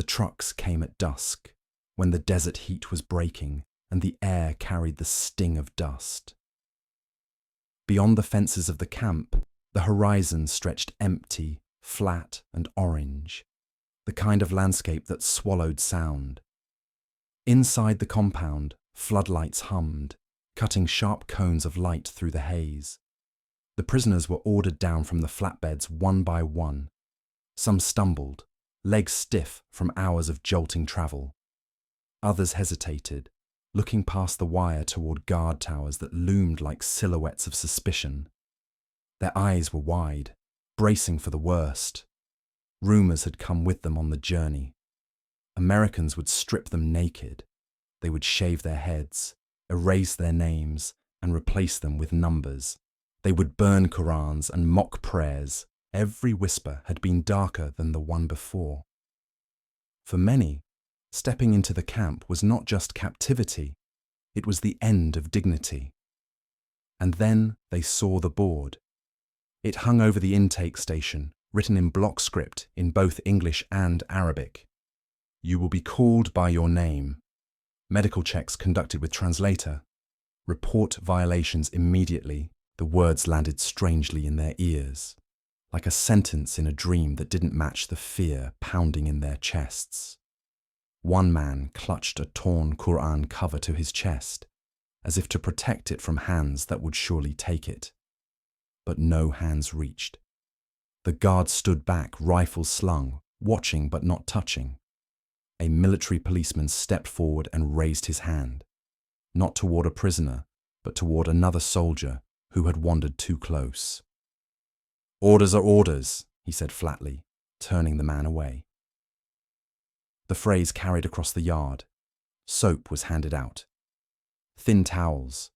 trucks came at dusk, when the desert heat was breaking and the air carried the sting of dust. Beyond the fences of the camp, the horizon stretched empty, flat and orange, the kind of landscape that swallowed sound. Inside the compound, floodlights hummed, cutting sharp cones of light through the haze. The prisoners were ordered down from the flatbeds one by one. Some stumbled, legs stiff from hours of jolting travel. Others hesitated, looking past the wire toward guard towers that loomed like silhouettes of suspicion. Their eyes were wide, bracing for the worst. Rumors had come with them on the journey. Americans would strip them naked. They would shave their heads, erase their names, and replace them with numbers. They would burn Qurans and mock prayers. Every whisper had been darker than the one before. For many, stepping into the camp was not just captivity, it was the end of dignity. And then they saw the board. It hung over the intake station, written in block script in both English and Arabic. You will be called by your name. Medical checks conducted with translator. Report violations immediately. The words landed strangely in their ears, like a sentence in a dream that didn't match the fear pounding in their chests. One man clutched a torn Quran cover to his chest, as if to protect it from hands that would surely take it. But no hands reached. The guards stood back, rifles slung, watching but not touching. A military policeman stepped forward and raised his hand, not toward a prisoner, but toward another soldier who had wandered too close. Orders are orders, he said flatly, turning the man away. The phrase carried across the yard. Soap was handed out. Thin towels,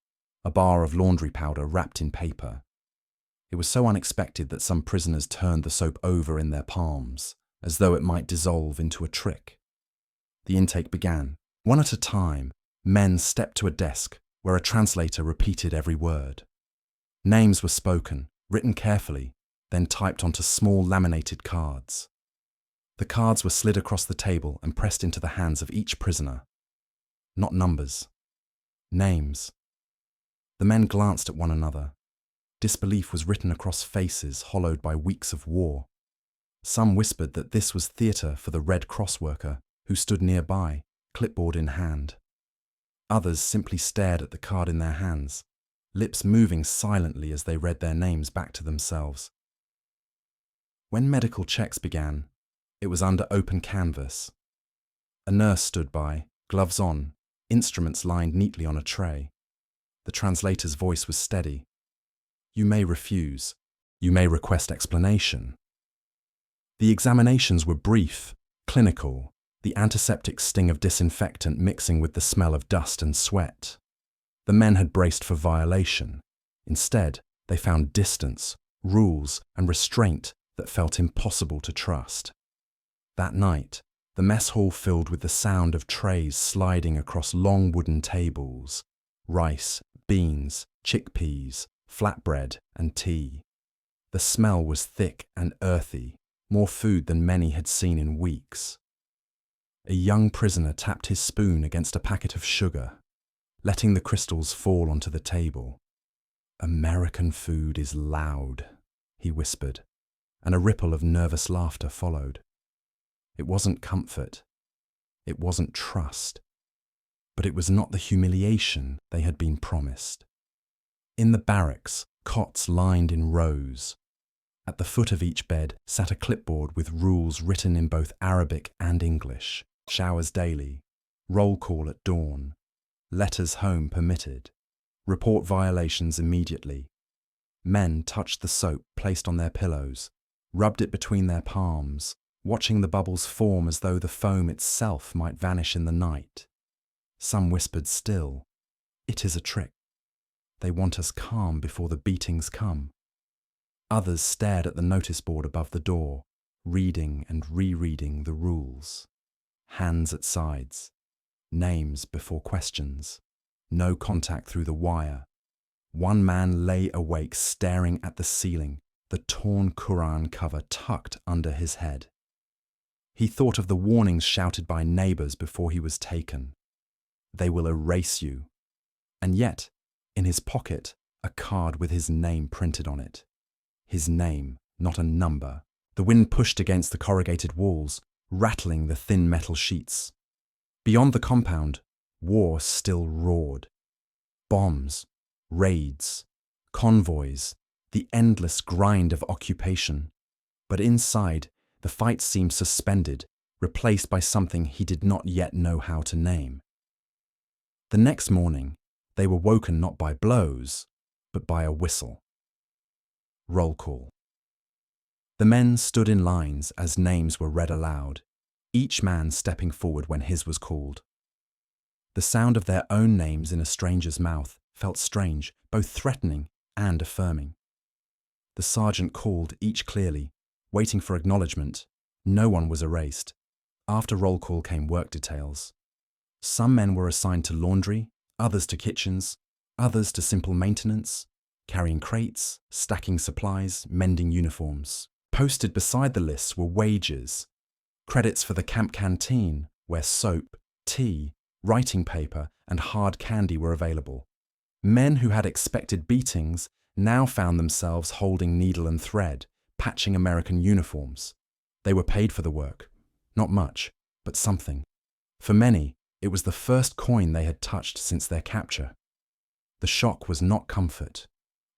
a bar of laundry powder wrapped in paper. It was so unexpected that some prisoners turned the soap over in their palms, as though it might dissolve into a trick. The intake began. One at a time, men stepped to a desk where a translator repeated every word. Names were spoken, written carefully, then typed onto small laminated cards. The cards were slid across the table and pressed into the hands of each prisoner. Not numbers. Names. The men glanced at one another. Disbelief was written across faces hollowed by weeks of war. Some whispered that this was theatre for the Red Cross worker who stood nearby, clipboard in hand. Others simply stared at the card in their hands, lips moving silently as they read their names back to themselves. When medical checks began, it was under open canvas. A nurse stood by, gloves on, instruments lined neatly on a tray. The translator's voice was steady. You may refuse. You may request explanation. The examinations were brief, clinical, the antiseptic sting of disinfectant mixing with the smell of dust and sweat. The men had braced for violation. Instead, they found distance, rules, and restraint that felt impossible to trust. That night, the mess hall filled with the sound of trays sliding across long wooden tables, rice, beans, chickpeas, flatbread, and tea. The smell was thick and earthy, more food than many had seen in weeks. A young prisoner tapped his spoon against a packet of sugar, letting the crystals fall onto the table. American food is loud, he whispered, and a ripple of nervous laughter followed. It wasn't comfort. It wasn't trust. But it was not the humiliation they had been promised. In the barracks, cots lined in rows. At the foot of each bed sat a clipboard with rules written in both Arabic and English. Showers daily, roll call at dawn, letters home permitted, report violations immediately. Men touched the soap placed on their pillows, rubbed it between their palms, watching the bubbles form as though the foam itself might vanish in the night. Some whispered still, "It is a trick. They want us calm before the beatings come." Others stared at the notice board above the door, reading and rereading the rules. Hands at sides, names before questions, no contact through the wire. One man lay awake staring at the ceiling, the torn Quran cover tucked under his head. He thought of the warnings shouted by neighbors before he was taken. They will erase you. And yet, in his pocket, a card with his name printed on it. His name, not a number. The wind pushed against the corrugated walls, rattling the thin metal sheets. Beyond the compound, war still roared. Bombs, raids, convoys, the endless grind of occupation. But inside, the fight seemed suspended, replaced by something he did not yet know how to name. The next morning, they were woken not by blows, but by a whistle. Roll call. The men stood in lines as names were read aloud, each man stepping forward when his was called. The sound of their own names in a stranger's mouth felt strange, both threatening and affirming. The sergeant called each clearly, waiting for acknowledgement. No one was erased. After roll call came work details. Some men were assigned to laundry, others to kitchens, others to simple maintenance, carrying crates, stacking supplies, mending uniforms. Posted beside the lists were wages, credits for the camp canteen, where soap, tea, writing paper, and hard candy were available. Men who had expected beatings now found themselves holding needle and thread, patching American uniforms. They were paid for the work. Not much, but something. For many, it was the first coin they had touched since their capture. The shock was not comfort.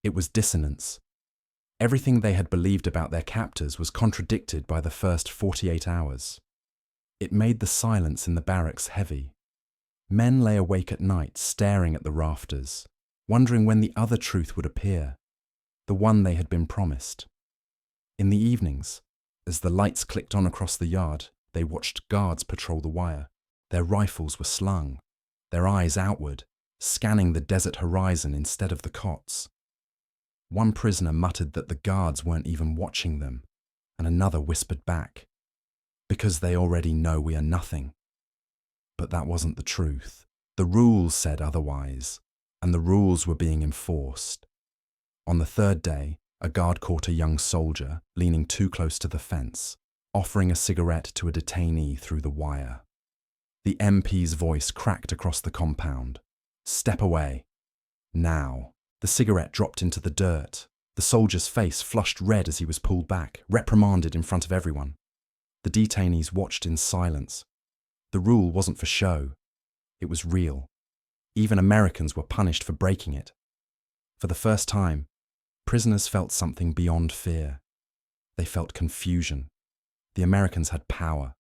It was dissonance. Everything they had believed about their captors was contradicted by the first 48 hours. It made the silence in the barracks heavy. Men lay awake at night, staring at the rafters, wondering when the other truth would appear, the one they had been promised. In the evenings, as the lights clicked on across the yard, they watched guards patrol the wire. Their rifles were slung, their eyes outward, scanning the desert horizon instead of the cots. One prisoner muttered that the guards weren't even watching them, and another whispered back, "Because they already know we are nothing." But that wasn't the truth. The rules said otherwise, and the rules were being enforced. On the third day, a guard caught a young soldier leaning too close to the fence, offering a cigarette to a detainee through the wire. The MP's voice cracked across the compound. "Step away. Now." The cigarette dropped into the dirt. The soldier's face flushed red as he was pulled back, reprimanded in front of everyone. The detainees watched in silence. The rule wasn't for show. It was real. Even Americans were punished for breaking it. For the first time, prisoners felt something beyond fear. They felt confusion. The Americans had power.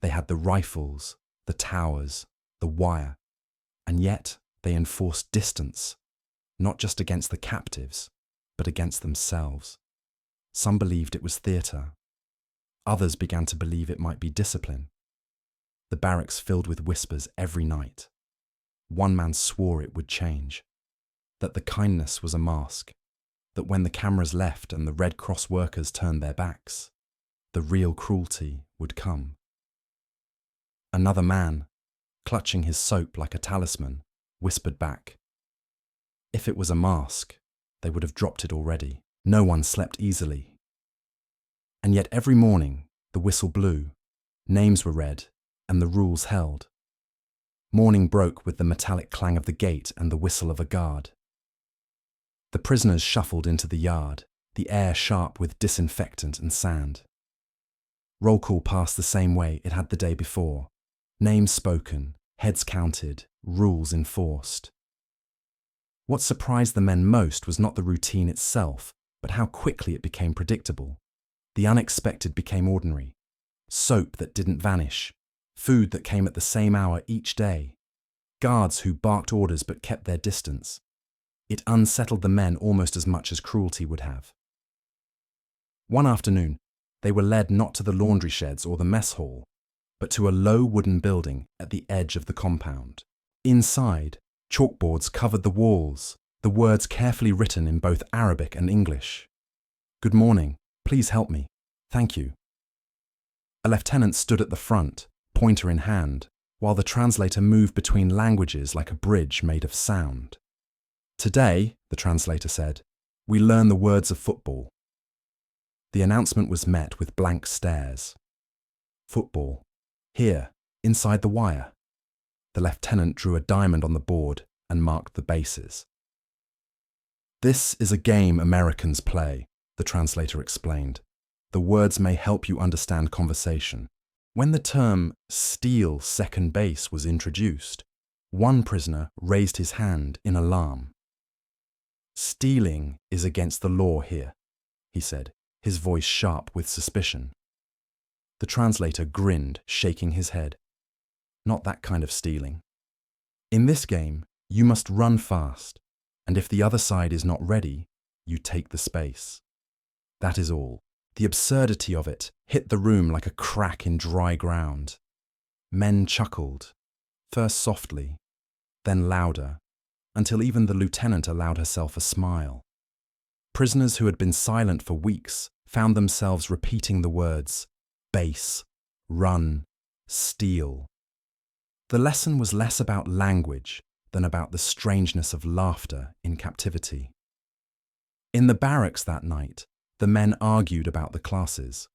They had the rifles, the towers, the wire. And yet they enforced distance. Not just against the captives, but against themselves. Some believed it was theatre. Others began to believe it might be discipline. The barracks filled with whispers every night. One man swore it would change, that the kindness was a mask, that when the cameras left and the Red Cross workers turned their backs, the real cruelty would come. Another man, clutching his soap like a talisman, whispered back, "If it was a mask, they would have dropped it already." No one slept easily. And yet every morning, the whistle blew, names were read, and the rules held. Morning broke with the metallic clang of the gate and the whistle of a guard. The prisoners shuffled into the yard, the air sharp with disinfectant and sand. Roll call passed the same way it had the day before. Names spoken, heads counted, rules enforced. What surprised the men most was not the routine itself, but how quickly it became predictable. The unexpected became ordinary. Soap that didn't vanish, food that came at the same hour each day, guards who barked orders but kept their distance. It unsettled the men almost as much as cruelty would have. One afternoon, they were led not to the laundry sheds or the mess hall, but to a low wooden building at the edge of the compound. Inside, chalkboards covered the walls, the words carefully written in both Arabic and English. "Good morning. Please help me. Thank you." A lieutenant stood at the front, pointer in hand, while the translator moved between languages like a bridge made of sound. "Today," the translator said, "we learn the words of football." The announcement was met with blank stares. Football. Here, inside the wire. The lieutenant drew a diamond on the board and marked the bases. This is a game Americans play, the translator explained. The words may help you understand conversation. When the term steal second base was introduced, one prisoner raised his hand in alarm. Stealing is against the law here, he said, his voice sharp with suspicion. The translator grinned, shaking his head. Not that kind of stealing. In this game, you must run fast, and if the other side is not ready, you take the space. That is all. The absurdity of it hit the room like a crack in dry ground. Men chuckled, first softly, then louder, until even the lieutenant allowed herself a smile. Prisoners who had been silent for weeks found themselves repeating the words, base, run, steal. The lesson was less about language than about the strangeness of laughter in captivity. In the barracks that night, the men argued about the classes.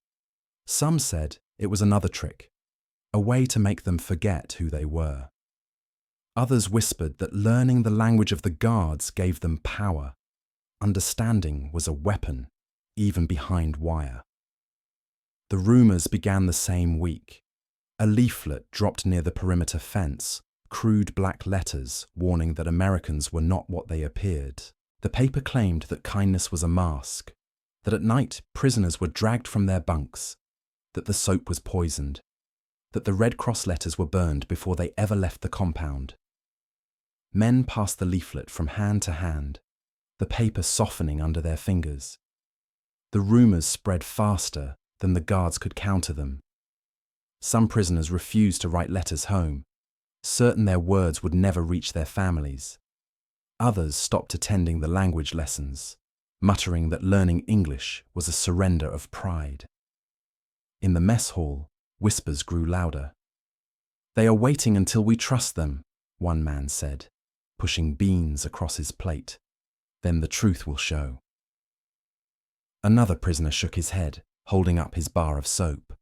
Some said it was another trick, a way to make them forget who they were. Others whispered that learning the language of the guards gave them power. Understanding was a weapon, even behind wire. The rumours began the same week. A leaflet dropped near the perimeter fence, crude black letters warning that Americans were not what they appeared. The paper claimed that kindness was a mask, that at night prisoners were dragged from their bunks, that the soap was poisoned, that the Red Cross letters were burned before they ever left the compound. Men passed the leaflet from hand to hand, the paper softening under their fingers. The rumours spread faster than the guards could counter them. Some prisoners refused to write letters home, certain their words would never reach their families. Others stopped attending the language lessons, muttering that learning English was a surrender of pride. In the mess hall, whispers grew louder. "They are waiting until we trust them," one man said, pushing beans across his plate. "Then the truth will show." Another prisoner shook his head, holding up his bar of soap.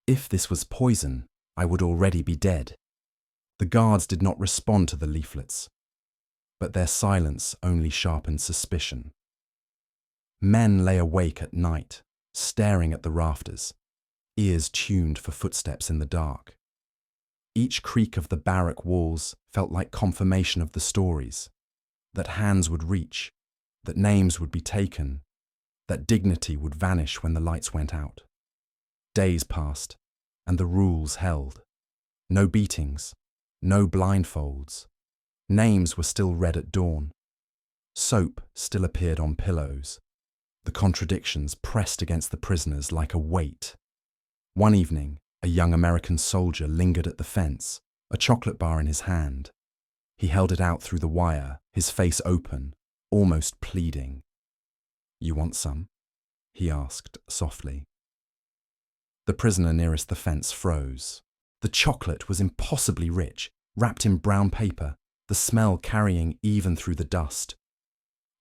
"If this was poison, I would already be dead." The guards did not respond to the leaflets, but their silence only sharpened suspicion. Men lay awake at night, staring at the rafters, ears tuned for footsteps in the dark. Each creak of the barrack walls felt like confirmation of the stories, that hands would reach, that names would be taken, that dignity would vanish when the lights went out. Days passed, and the rules held. No beatings, no blindfolds. Names were still read at dawn. Soap still appeared on pillows. The contradictions pressed against the prisoners like a weight. One evening, a young American soldier lingered at the fence, a chocolate bar in his hand. He held it out through the wire, his face open, almost pleading. "You want some?" he asked softly. The prisoner nearest the fence froze. The chocolate was impossibly rich, wrapped in brown paper, the smell carrying even through the dust.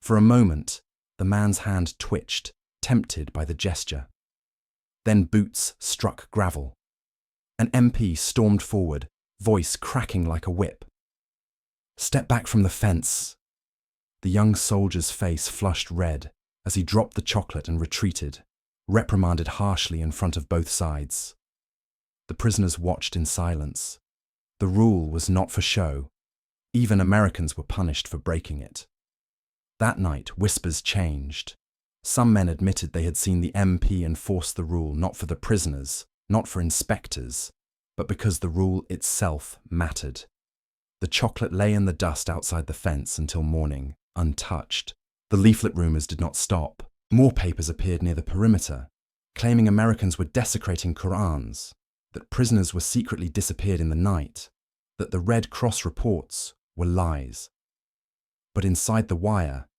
For a moment, the man's hand twitched, tempted by the gesture. Then boots struck gravel. An MP stormed forward, voice cracking like a whip. "Step back from the fence." The young soldier's face flushed red as he dropped the chocolate and retreated, reprimanded harshly in front of both sides. The prisoners watched in silence. The rule was not for show. Even Americans were punished for breaking it. That night, whispers changed. Some men admitted they had seen the MP enforce the rule not for the prisoners, not for inspectors, but because the rule itself mattered. The chocolate lay in the dust outside the fence until morning, untouched. The leaflet rumours did not stop. More papers appeared near the perimeter, claiming Americans were desecrating Qur'ans, that prisoners were secretly disappeared in the night, that the Red Cross reports were lies. But inside the wire,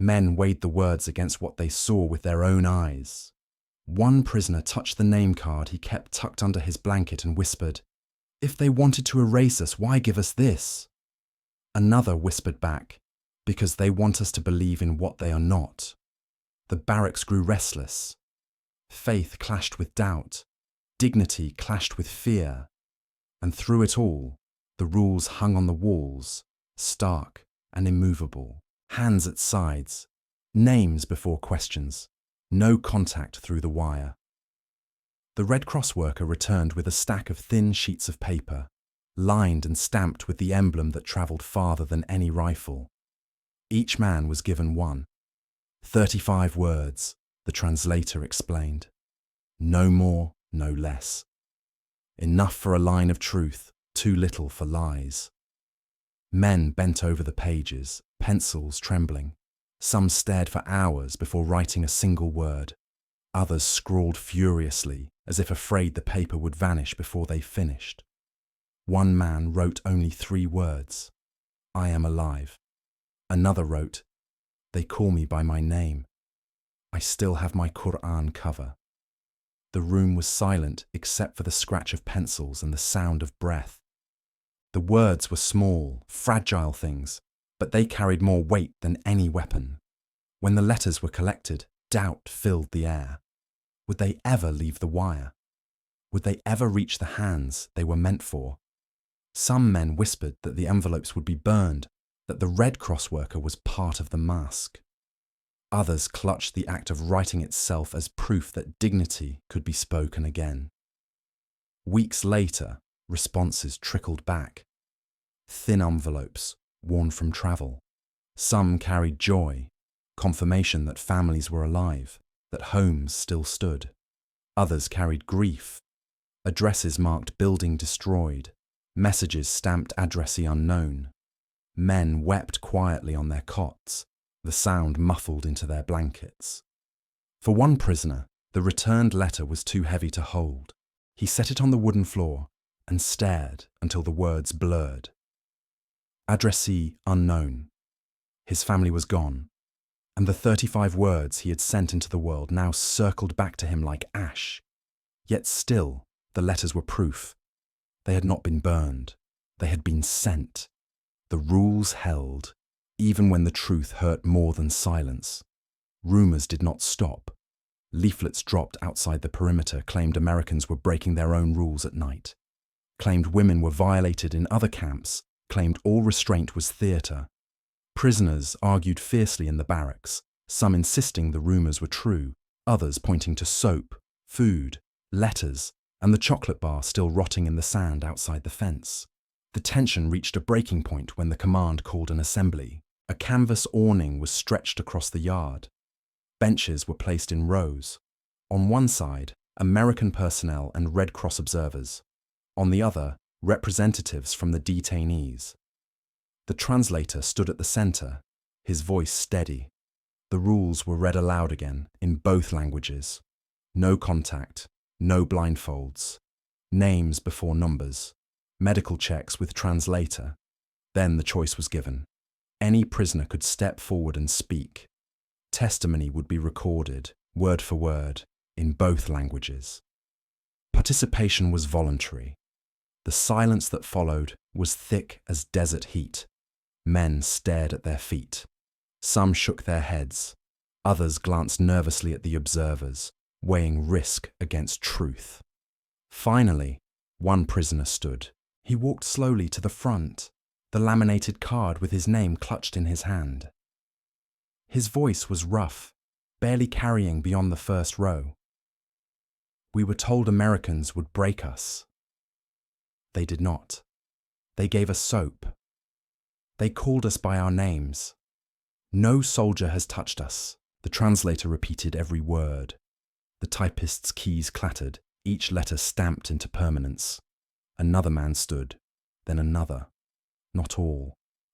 men weighed the words against what they saw with their own eyes. One prisoner touched the name card he kept tucked under his blanket and whispered, "If they wanted to erase us, why give us this?" Another whispered back, "Because they want us to believe in what they are not." The barracks grew restless. Faith clashed with doubt. Dignity clashed with fear, and through it all, the rules hung on the walls, stark and immovable, hands at sides, names before questions, no contact through the wire. The Red Cross worker returned with a stack of thin sheets of paper, lined and stamped with the emblem that travelled farther than any rifle. Each man was given one. 35 words, the translator explained. No more, no less. Enough for a line of truth, too little for lies. Men bent over the pages, pencils trembling. Some stared for hours before writing a single word. Others scrawled furiously, as if afraid the paper would vanish before they finished. One man wrote only 3 words, "I am alive." Another wrote, "They call me by my name. I still have my Quran cover." The room was silent except for the scratch of pencils and the sound of breath. The words were small, fragile things, but they carried more weight than any weapon. When the letters were collected, doubt filled the air. Would they ever leave the wire? Would they ever reach the hands they were meant for? Some men whispered that the envelopes would be burned, that the Red Cross worker was part of the mask. Others clutched the act of writing itself as proof that dignity could be spoken again. Weeks later, responses trickled back. Thin envelopes, worn from travel. Some carried joy, confirmation that families were alive, that homes still stood. Others carried grief. Addresses marked building destroyed, messages stamped addressee unknown. Men wept quietly on their cots, the sound muffled into their blankets. For one prisoner, the returned letter was too heavy to hold. He set it on the wooden floor and stared until the words blurred. Addressee unknown. His family was gone, and the 35 words he had sent into the world now circled back to him like ash. Yet still, the letters were proof. They had not been burned. They had been sent. The rules held, even when the truth hurt more than silence. Rumours did not stop. Leaflets dropped outside the perimeter claimed Americans were breaking their own rules at night, claimed women were violated in other camps, claimed all restraint was theatre. Prisoners argued fiercely in the barracks, some insisting the rumours were true, others pointing to soap, food, letters, and the chocolate bar still rotting in the sand outside the fence. The tension reached a breaking point when the command called an assembly. A canvas awning was stretched across the yard. Benches were placed in rows. On one side, American personnel and Red Cross observers. On the other, representatives from the detainees. The translator stood at the centre, his voice steady. The rules were read aloud again, in both languages. No contact, no blindfolds. Names before numbers. Medical checks with translator. Then the choice was given. Any prisoner could step forward and speak. Testimony would be recorded, word for word, in both languages. Participation was voluntary. The silence that followed was thick as desert heat. Men stared at their feet. Some shook their heads. Others glanced nervously at the observers, weighing risk against truth. Finally, one prisoner stood. He walked slowly to the front, the laminated card with his name clutched in his hand. His voice was rough, barely carrying beyond the first row. We were told Americans would break us. They did not. They gave us soap. They called us by our names. No soldier has touched us. The translator repeated every word. The typist's keys clattered, each letter stamped into permanence. Another man stood, then another. Not all,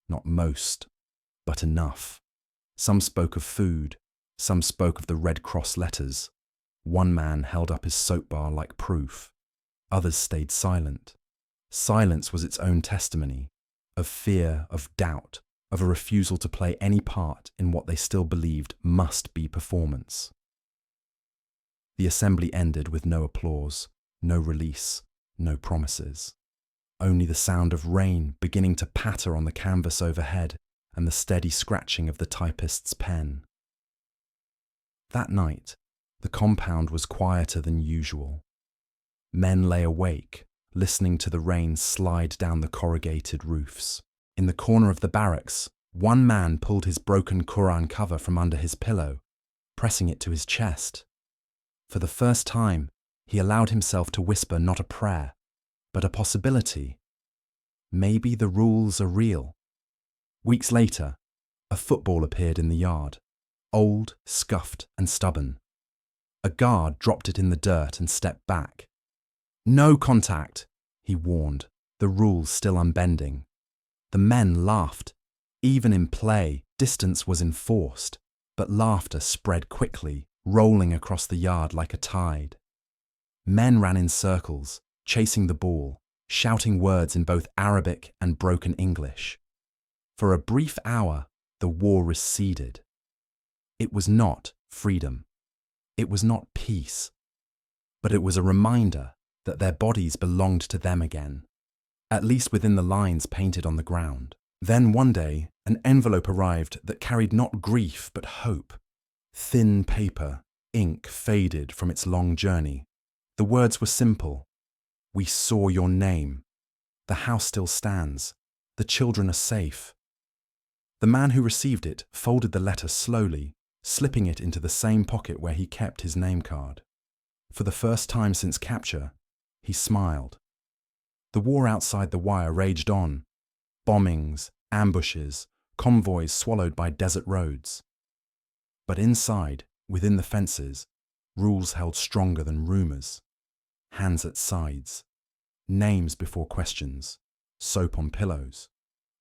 not most, but enough. Some spoke of food, some spoke of the Red Cross letters. One man held up his soap bar like proof. Others stayed silent. Silence was its own testimony, of fear, of doubt, of a refusal to play any part in what they still believed must be performance. The assembly ended with no applause, no release, no promises. Only the sound of rain beginning to patter on the canvas overhead and the steady scratching of the typist's pen. That night, the compound was quieter than usual. Men lay awake, listening to the rain slide down the corrugated roofs. In the corner of the barracks, one man pulled his broken Quran cover from under his pillow, pressing it to his chest. For the first time, he allowed himself to whisper not a prayer, but a possibility. Maybe the rules are real. Weeks later, a football appeared in the yard, old, scuffed, and stubborn. A guard dropped it in the dirt and stepped back. "No contact," he warned, the rules still unbending. The men laughed. Even in play, distance was enforced, but laughter spread quickly, rolling across the yard like a tide. Men ran in circles, chasing the ball, shouting words in both Arabic and broken English. For a brief hour, the war receded. It was not freedom. It was not peace. But it was a reminder that their bodies belonged to them again, at least within the lines painted on the ground. Then one day, an envelope arrived that carried not grief but hope. Thin paper, ink faded from its long journey. The words were simple. "We saw your name. The house still stands. The children are safe." The man who received it folded the letter slowly, slipping it into the same pocket where he kept his name card. For the first time since capture, he smiled. The war outside the wire raged on. Bombings, ambushes, convoys swallowed by desert roads. But inside, within the fences, rules held stronger than rumors. Hands at sides, names before questions, soap on pillows,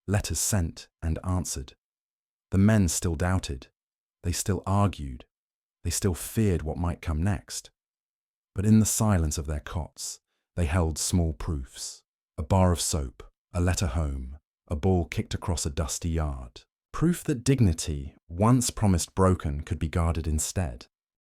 letters sent and answered. The men still doubted. They still argued. They still feared what might come next. But in the silence of their cots, they held small proofs. A bar of soap, a letter home, a ball kicked across a dusty yard. Proof that dignity, once promised broken, could be guarded instead.